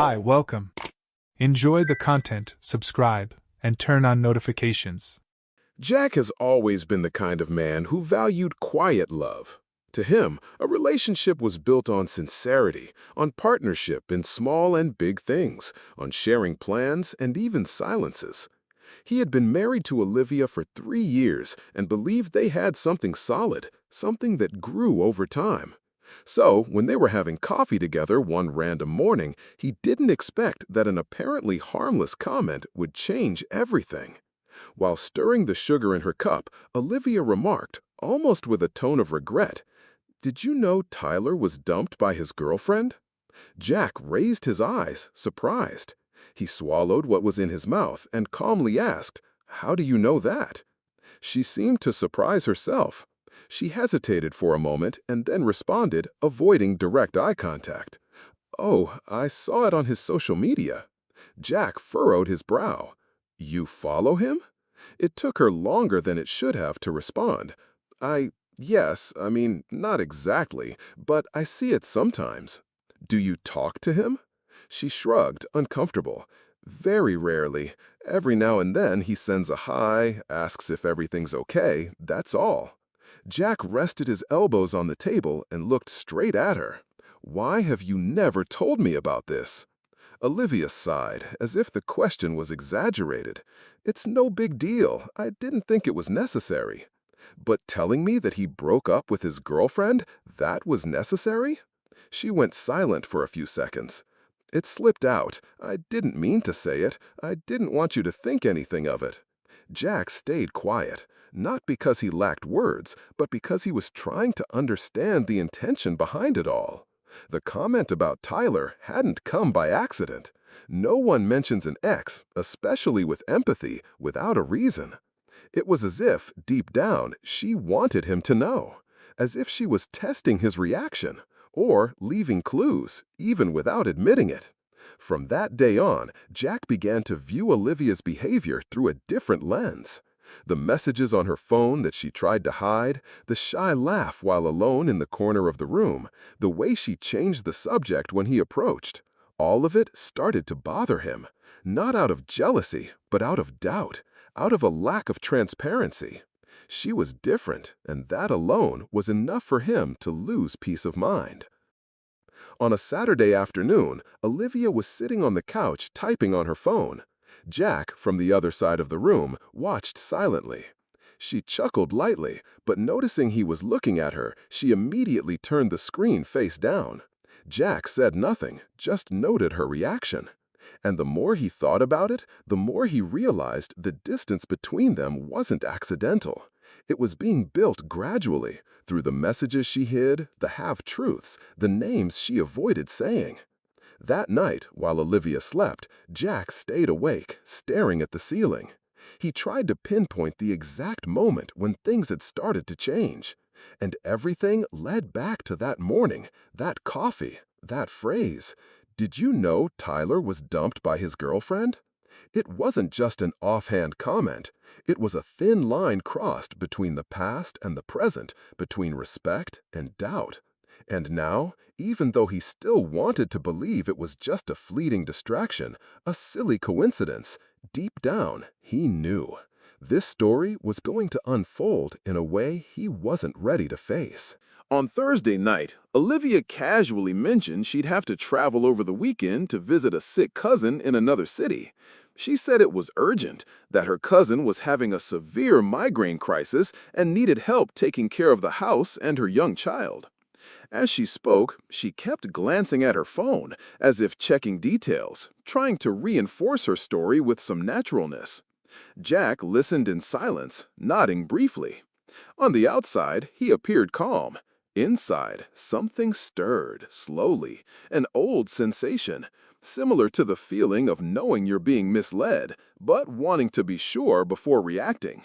Hi, welcome. Enjoy the content, subscribe, and turn on notifications. Jack has always been the kind of man who valued quiet love. To him, a relationship was built on sincerity, on partnership in small and big things, on sharing plans and even silences. He had been married to Olivia for 3 years and believed they had something solid, something that grew over time. So, when they were having coffee together one random morning, he didn't expect that an apparently harmless comment would change everything. While stirring the sugar in her cup, Olivia remarked, almost with a tone of regret, "Did you know Tyler was dumped by his girlfriend?" Jack raised his eyes, surprised. He swallowed what was in his mouth and calmly asked, "How do you know that?" She seemed to surprise herself. She hesitated for a moment and then responded, avoiding direct eye contact. "Oh, I saw it on his social media." Jack furrowed his brow. "You follow him?" It took her longer than it should have to respond. Yes, not exactly, but I see it sometimes." "Do you talk to him?" She shrugged, uncomfortable. "Very rarely. Every now and then he sends a hi, asks if everything's okay, that's all." Jack rested his elbows on the table and looked straight at her. "Why have you never told me about this?" Olivia sighed, as if the question was exaggerated. "It's no big deal. I didn't think it was necessary." "But telling me that he broke up with his girlfriend, that was necessary?" She went silent for a few seconds. "It slipped out. I didn't mean to say it. I didn't want you to think anything of it." Jack stayed quiet, not because he lacked words, but because he was trying to understand the intention behind it all. The comment about Tyler hadn't come by accident. No one mentions an ex, especially with empathy, without a reason. It was as if, deep down, she wanted him to know. As if she was testing his reaction, or leaving clues, even without admitting it. From that day on, Jack began to view Olivia's behavior through a different lens. The messages on her phone that she tried to hide, the shy laugh while alone in the corner of the room, the way she changed the subject when he approached, all of it started to bother him, not out of jealousy, but out of doubt, out of a lack of transparency. She was different, and that alone was enough for him to lose peace of mind. On a Saturday afternoon, Olivia was sitting on the couch typing on her phone. Jack, from the other side of the room, watched silently. She chuckled lightly, but noticing he was looking at her, she immediately turned the screen face down. Jack said nothing, just noted her reaction. And the more he thought about it, the more he realized the distance between them wasn't accidental. It was being built gradually, through the messages she hid, the half-truths, the names she avoided saying. That night, while Olivia slept, Jack stayed awake, staring at the ceiling. He tried to pinpoint the exact moment when things had started to change. And everything led back to that morning, that coffee, that phrase. "Did you know Tyler was dumped by his girlfriend?" It wasn't just an offhand comment. It was a thin line crossed between the past and the present, between respect and doubt. And now, even though he still wanted to believe it was just a fleeting distraction, a silly coincidence, deep down, he knew. This story was going to unfold in a way he wasn't ready to face. On Thursday night, Olivia casually mentioned she'd have to travel over the weekend to visit a sick cousin in another city. She said it was urgent, that her cousin was having a severe migraine crisis and needed help taking care of the house and her young child. As she spoke, she kept glancing at her phone, as if checking details, trying to reinforce her story with some naturalness. Jack listened in silence, nodding briefly. On the outside, he appeared calm. Inside, something stirred, slowly, an old sensation, similar to the feeling of knowing you're being misled, but wanting to be sure before reacting.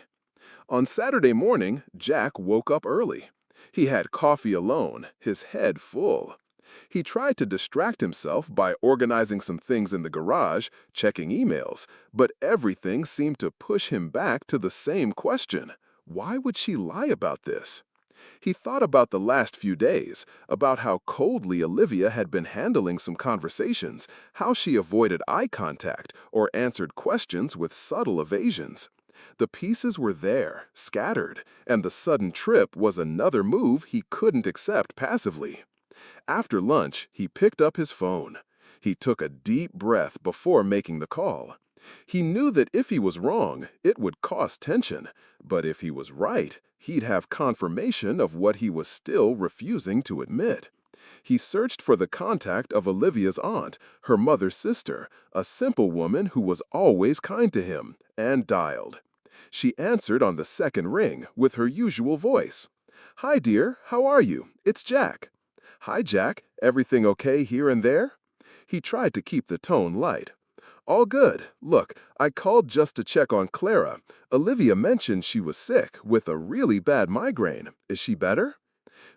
On Saturday morning, Jack woke up early. He had coffee alone, his head full. He tried to distract himself by organizing some things in the garage, checking emails, but everything seemed to push him back to the same question. Why would she lie about this? He thought about the last few days, about how coldly Olivia had been handling some conversations, how she avoided eye contact or answered questions with subtle evasions. The pieces were there, scattered, and the sudden trip was another move he couldn't accept passively. After lunch, he picked up his phone. He took a deep breath before making the call. He knew that if he was wrong, it would cause tension, but if he was right, he'd have confirmation of what he was still refusing to admit. He searched for the contact of Olivia's aunt, her mother's sister, a simple woman who was always kind to him, and dialed. She answered on the second ring with her usual voice. "Hi, dear, how are you? It's Jack." "Hi, Jack. Everything okay here and there?" He tried to keep the tone light. "All good. Look, I called just to check on Clara. Olivia mentioned she was sick with a really bad migraine. Is she better?"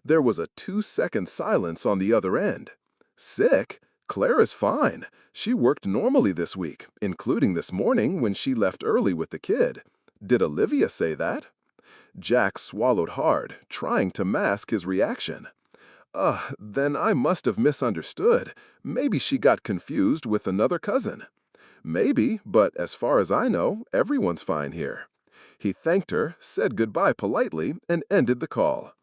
There was a 2-second silence on the other end. "Sick? Clara's fine. She worked normally this week, including this morning when she left early with the kid. Did Olivia say that?" Jack swallowed hard, trying to mask his reaction. Then I must have misunderstood. Maybe she got confused with another cousin." "Maybe, but as far as I know, everyone's fine here." He thanked her, said goodbye politely, and ended the call.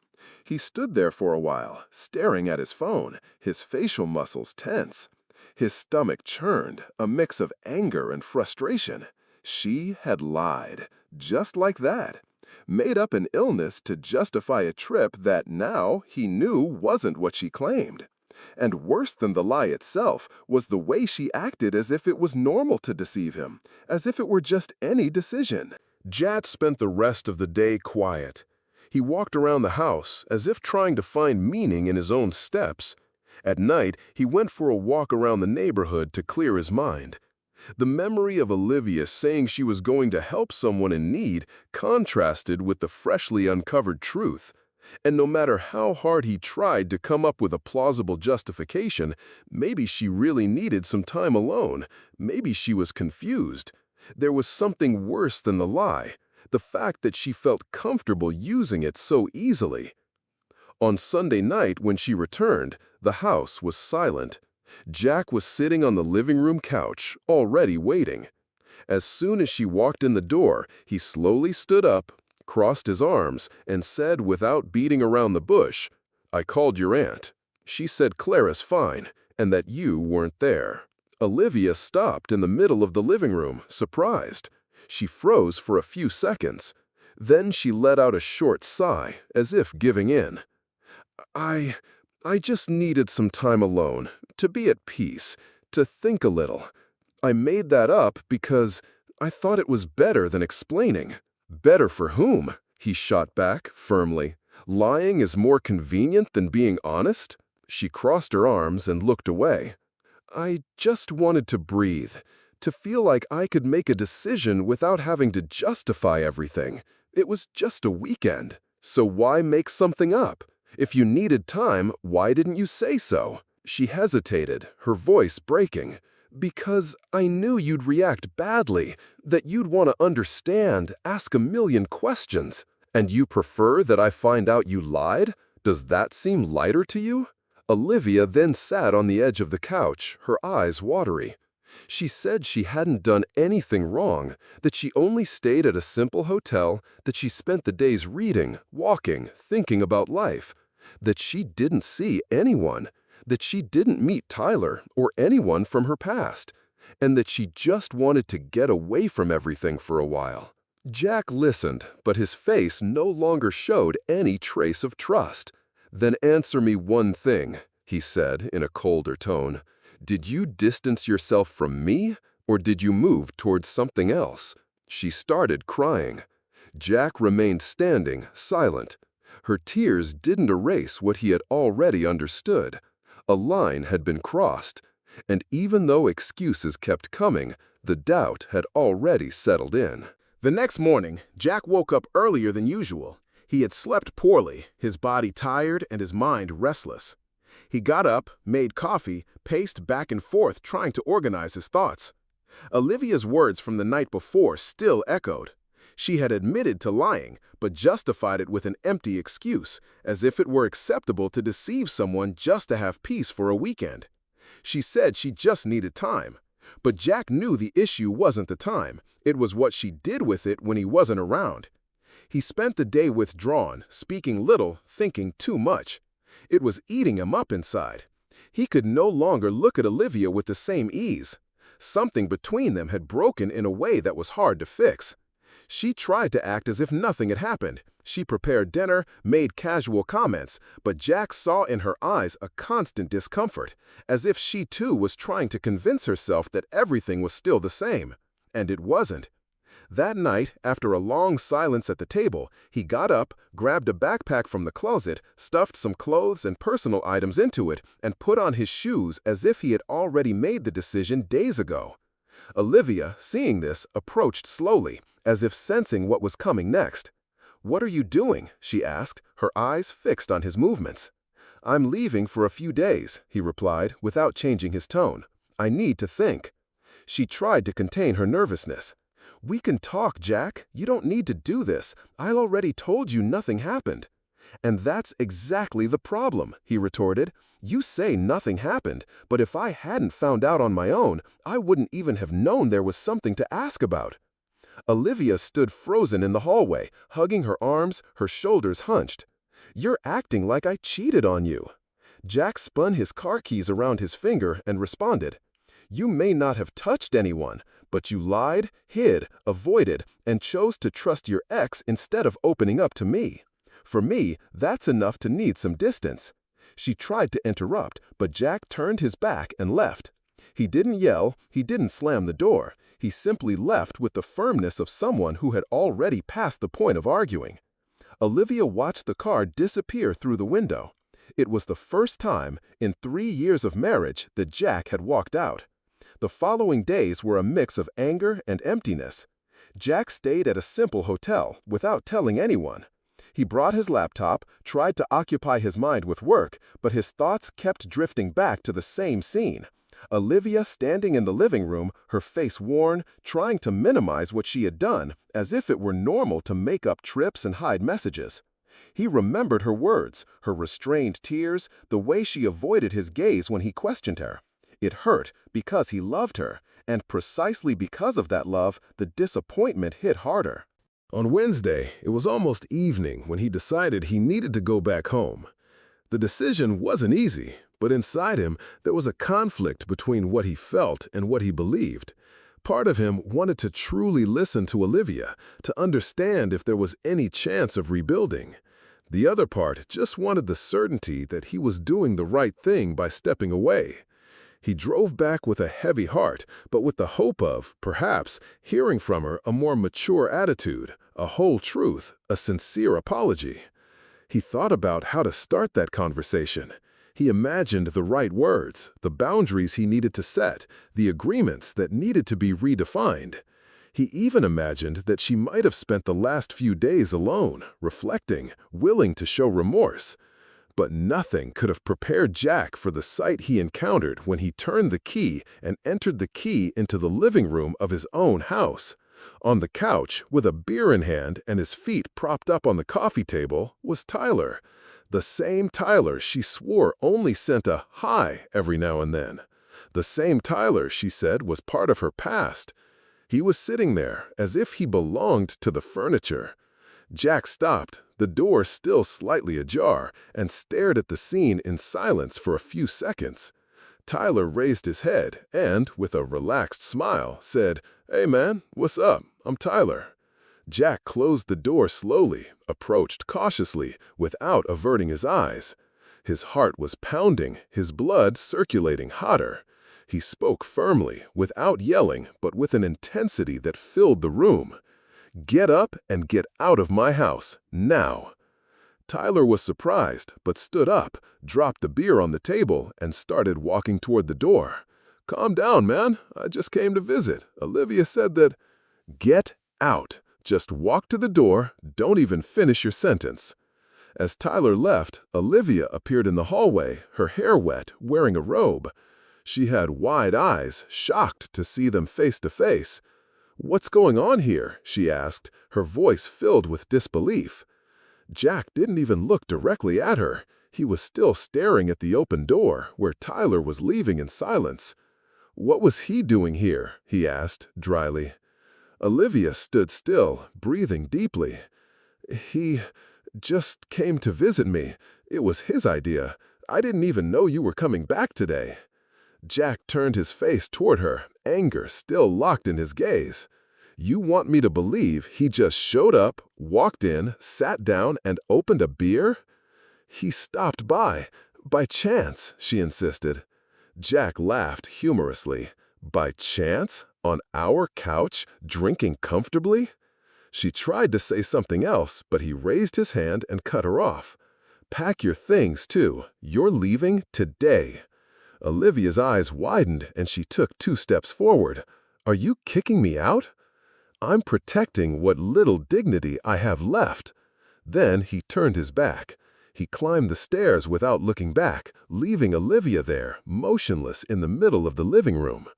He stood there for a while, staring at his phone, his facial muscles tense. His stomach churned, a mix of anger and frustration. She had lied, just like that. Made up an illness to justify a trip that now he knew wasn't what she claimed. And worse than the lie itself was the way she acted as if it was normal to deceive him, as if it were just any decision. Jack spent the rest of the day quiet. He walked around the house as if trying to find meaning in his own steps. At night, he went for a walk around the neighborhood to clear his mind. The memory of Olivia saying she was going to help someone in need contrasted with the freshly uncovered truth. And no matter how hard he tried to come up with a plausible justification, maybe she really needed some time alone. Maybe she was confused. There was something worse than the lie, the fact that she felt comfortable using it so easily. On Sunday night, when she returned, the house was silent. Jack was sitting on the living room couch, already waiting. As soon as she walked in the door, he slowly stood up, crossed his arms, and said without beating around the bush, "I called your aunt. She said Clara's fine, and that you weren't there." Olivia stopped in the middle of the living room, surprised. She froze for a few seconds. Then she let out a short sigh, as if giving in. I just needed some time alone, to be at peace, to think a little. I made that up because I thought it was better than explaining." "Better for whom?" he shot back, firmly. "Lying is more convenient than being honest?" She crossed her arms and looked away. "I just wanted to breathe, to feel like I could make a decision without having to justify everything. It was just a weekend. So why make something up? If you needed time, why didn't you say so?" She hesitated, her voice breaking. "Because I knew you'd react badly, that you'd want to understand, ask a million questions. And you prefer that I find out you lied? Does that seem lighter to you?" Olivia then sat on the edge of the couch, her eyes watery. She said she hadn't done anything wrong, that she only stayed at a simple hotel, that she spent the days reading, walking, thinking about life, that she didn't see anyone, that she didn't meet Tyler or anyone from her past, and that she just wanted to get away from everything for a while. Jack listened, but his face no longer showed any trace of trust. "Then answer me one thing," he said in a colder tone. "Did you distance yourself from me, or did you move towards something else?" She started crying. Jack remained standing, silent. Her tears didn't erase what he had already understood. A line had been crossed, and even though excuses kept coming, the doubt had already settled in. The next morning, Jack woke up earlier than usual. He had slept poorly, his body tired and his mind restless. He got up, made coffee, paced back and forth trying to organize his thoughts. Olivia's words from the night before still echoed. She had admitted to lying, but justified it with an empty excuse, as if it were acceptable to deceive someone just to have peace for a weekend. She said she just needed time. But Jack knew the issue wasn't the time. It was what she did with it when he wasn't around. He spent the day withdrawn, speaking little, thinking too much. It was eating him up inside. He could no longer look at Olivia with the same ease. Something between them had broken in a way that was hard to fix. She tried to act as if nothing had happened. She prepared dinner, made casual comments, but Jack saw in her eyes a constant discomfort, as if she too was trying to convince herself that everything was still the same. And it wasn't. That night, after a long silence at the table, he got up, grabbed a backpack from the closet, stuffed some clothes and personal items into it, and put on his shoes as if he had already made the decision days ago. Olivia, seeing this, approached slowly, as if sensing what was coming next. "What are you doing?" she asked, her eyes fixed on his movements. "I'm leaving for a few days," he replied, without changing his tone. "I need to think." She tried to contain her nervousness. "We can talk, Jack. You don't need to do this. I already told you nothing happened." "And that's exactly the problem," he retorted. "You say nothing happened, but if I hadn't found out on my own, I wouldn't even have known there was something to ask about." Olivia stood frozen in the hallway, hugging her arms, her shoulders hunched. "You're acting like I cheated on you." Jack spun his car keys around his finger and responded, "You may not have touched anyone, but you lied, hid, avoided, and chose to trust your ex instead of opening up to me. For me, that's enough to need some distance." She tried to interrupt, but Jack turned his back and left. He didn't yell, he didn't slam the door. He simply left with the firmness of someone who had already passed the point of arguing. Olivia watched the car disappear through the window. It was the first time in 3 years of marriage that Jack had walked out. The following days were a mix of anger and emptiness. Jack stayed at a simple hotel without telling anyone. He brought his laptop, tried to occupy his mind with work, but his thoughts kept drifting back to the same scene. Olivia standing in the living room, her face worn, trying to minimize what she had done, as if it were normal to make up trips and hide messages. He remembered her words, her restrained tears, the way she avoided his gaze when he questioned her. It hurt because he loved her, and precisely because of that love, the disappointment hit harder. On Wednesday, it was almost evening when he decided he needed to go back home. The decision wasn't easy, but inside him there was a conflict between what he felt and what he believed. Part of him wanted to truly listen to Olivia, to understand if there was any chance of rebuilding. The other part just wanted the certainty that he was doing the right thing by stepping away. He drove back with a heavy heart, but with the hope of, perhaps, hearing from her a more mature attitude, a whole truth, a sincere apology. He thought about how to start that conversation. He imagined the right words, the boundaries he needed to set, the agreements that needed to be redefined. He even imagined that she might have spent the last few days alone, reflecting, willing to show remorse. But nothing could have prepared Jack for the sight he encountered when he turned the key and entered the key into the living room of his own house. On the couch, with a beer in hand and his feet propped up on the coffee table, was Tyler. The same Tyler she swore only sent a hi every now and then. The same Tyler she said was part of her past. He was sitting there as if he belonged to the furniture. Jack stopped, the door still slightly ajar, and stared at the scene in silence for a few seconds. Tyler raised his head and, with a relaxed smile, said, "Hey man, what's up? I'm Tyler." Jack closed the door slowly, approached cautiously, without averting his eyes. His heart was pounding, his blood circulating hotter. He spoke firmly, without yelling, but with an intensity that filled the room. "Get up and get out of my house, now." Tyler was surprised, but stood up, dropped the beer on the table, and started walking toward the door. "Calm down, man. I just came to visit. Olivia said that—" "Get out. Just walk to the door. Don't even finish your sentence." As Tyler left, Olivia appeared in the hallway, her hair wet, wearing a robe. She had wide eyes, shocked to see them face to face. "What's going on here?" she asked, her voice filled with disbelief. Jack didn't even look directly at her. He was still staring at the open door, where Tyler was leaving in silence. "What was he doing here?" he asked, dryly. Olivia stood still, breathing deeply. "He just came to visit me. It was his idea. I didn't even know you were coming back today." Jack turned his face toward her, anger still locked in his gaze. "You want me to believe he just showed up, walked in, sat down, and opened a beer?" "He stopped by chance," she insisted. Jack laughed humorously. "By chance? On our couch, drinking comfortably?" She tried to say something else, but he raised his hand and cut her off. "Pack your things, too. You're leaving today." Olivia's eyes widened and she took 2 steps forward. "Are you kicking me out?" "I'm protecting what little dignity I have left." Then he turned his back. He climbed the stairs without looking back, leaving Olivia there, motionless in the middle of the living room.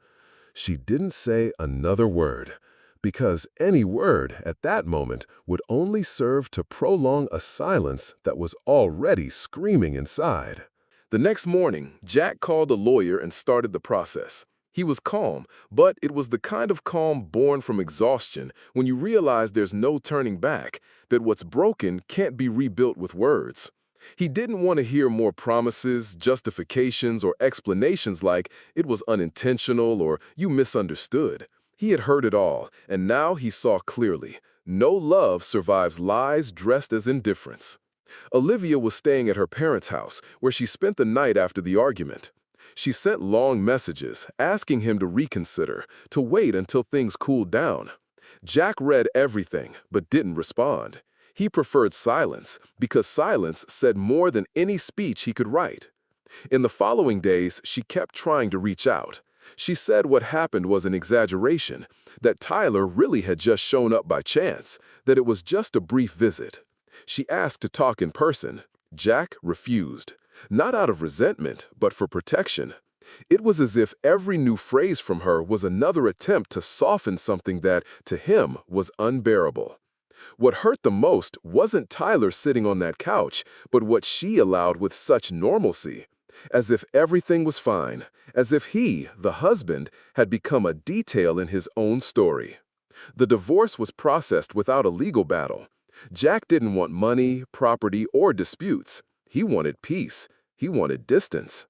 She didn't say another word, because any word at that moment would only serve to prolong a silence that was already screaming inside. The next morning, Jack called a lawyer and started the process. He was calm, but it was the kind of calm born from exhaustion when you realize there's no turning back, that what's broken can't be rebuilt with words. He didn't want to hear more promises, justifications, or explanations like it was unintentional or you misunderstood. He had heard it all, and now he saw clearly. No love survives lies dressed as indifference. Olivia was staying at her parents' house, where she spent the night after the argument. She sent long messages, asking him to reconsider, to wait until things cooled down. Jack read everything, but didn't respond. He preferred silence, because silence said more than any speech he could write. In the following days, she kept trying to reach out. She said what happened was an exaggeration, that Tyler really had just shown up by chance, that it was just a brief visit. She asked to talk in person. Jack refused, not out of resentment, but for protection. It was as if every new phrase from her was another attempt to soften something that, to him, was unbearable. What hurt the most wasn't Tyler sitting on that couch, but what she allowed with such normalcy. As if everything was fine, as if he, the husband, had become a detail in his own story. The divorce was processed without a legal battle. Jack didn't want money, property, or disputes. He wanted peace. He wanted distance.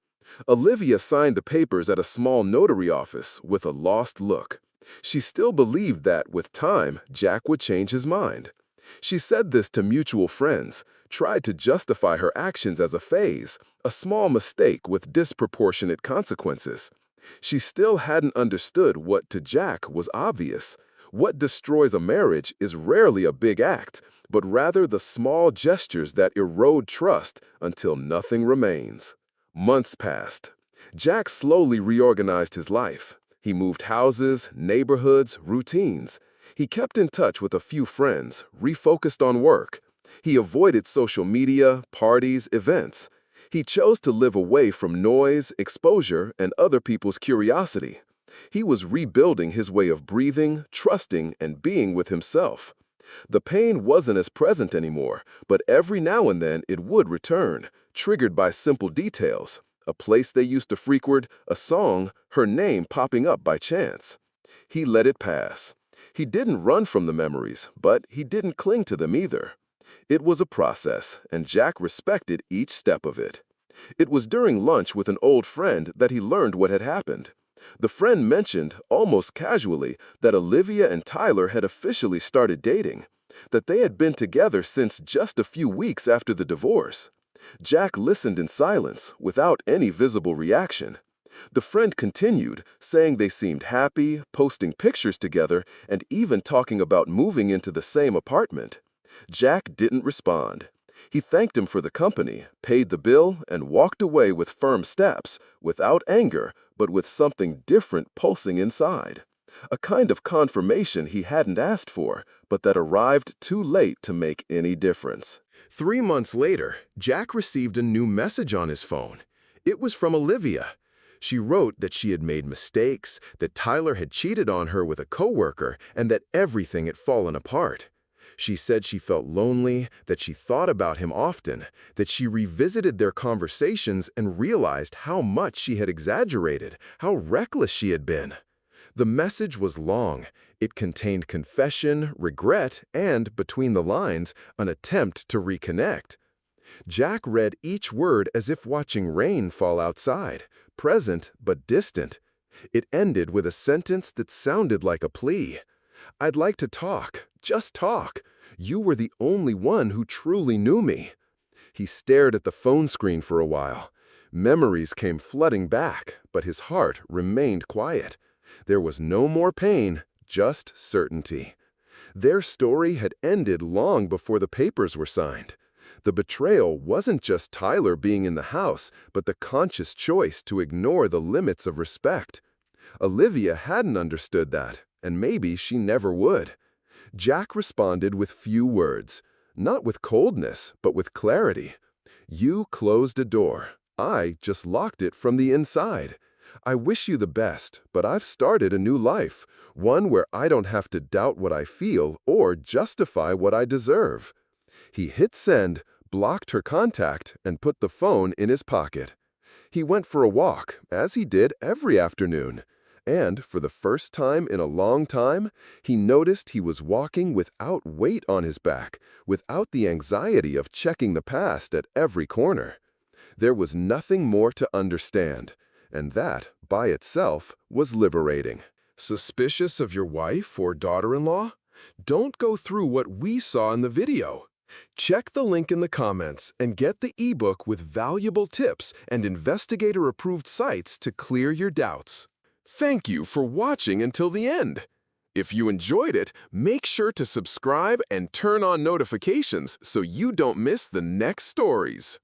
Olivia signed the papers at a small notary office with a lost look. She still believed that, with time, Jack would change his mind. She said this to mutual friends, tried to justify her actions as a phase, a small mistake with disproportionate consequences. She still hadn't understood what, to Jack, was obvious. What destroys a marriage is rarely a big act, but rather the small gestures that erode trust until nothing remains. Months passed. Jack slowly reorganized his life. He moved houses, neighborhoods, routines. He kept in touch with a few friends, refocused on work. He avoided social media, parties, events. He chose to live away from noise, exposure, and other people's curiosity. He was rebuilding his way of breathing, trusting, and being with himself. The pain wasn't as present anymore, but every now and then it would return, triggered by simple details. A place they used to frequent, a song, her name popping up by chance. He let it pass. He didn't run from the memories, but he didn't cling to them either. It was a process, and Jack respected each step of it. It was during lunch with an old friend that he learned what had happened. The friend mentioned, almost casually, that Olivia and Tyler had officially started dating, that they had been together since just a few weeks after the divorce. Jack listened in silence, without any visible reaction. The friend continued, saying they seemed happy, posting pictures together, and even talking about moving into the same apartment. Jack didn't respond. He thanked him for the company, paid the bill, and walked away with firm steps, without anger, but with something different pulsing inside. A kind of confirmation he hadn't asked for, but that arrived too late to make any difference. 3 months later, Jack received a new message on his phone. It was from Olivia. She wrote that she had made mistakes, that Tyler had cheated on her with a coworker, and that everything had fallen apart. She said she felt lonely, that she thought about him often, that she revisited their conversations and realized how much she had exaggerated, how reckless she had been. The message was long. It contained confession, regret, and, between the lines, an attempt to reconnect. Jack read each word as if watching rain fall outside, present but distant. It ended with a sentence that sounded like a plea. "I'd like to talk, just talk. You were the only one who truly knew me." He stared at the phone screen for a while. Memories came flooding back, but his heart remained quiet. There was no more pain, just certainty. Their story had ended long before the papers were signed. The betrayal wasn't just Tyler being in the house, but the conscious choice to ignore the limits of respect. Olivia hadn't understood that, and maybe she never would. Jack responded with few words, not with coldness, but with clarity. "You closed a door. I just locked it from the inside. I wish you the best, but I've started a new life, one where I don't have to doubt what I feel or justify what I deserve." He hit send, blocked her contact, and put the phone in his pocket. He went for a walk, as he did every afternoon. And, for the first time in a long time, he noticed he was walking without weight on his back, without the anxiety of checking the past at every corner. There was nothing more to understand, and that, by itself, was liberating. Suspicious of your wife or daughter-in-law? Don't go through what we saw in the video. Check the link in the comments and get the ebook with valuable tips and investigator-approved sites to clear your doubts. Thank you for watching until the end. If you enjoyed it, make sure to subscribe and turn on notifications so you don't miss the next stories.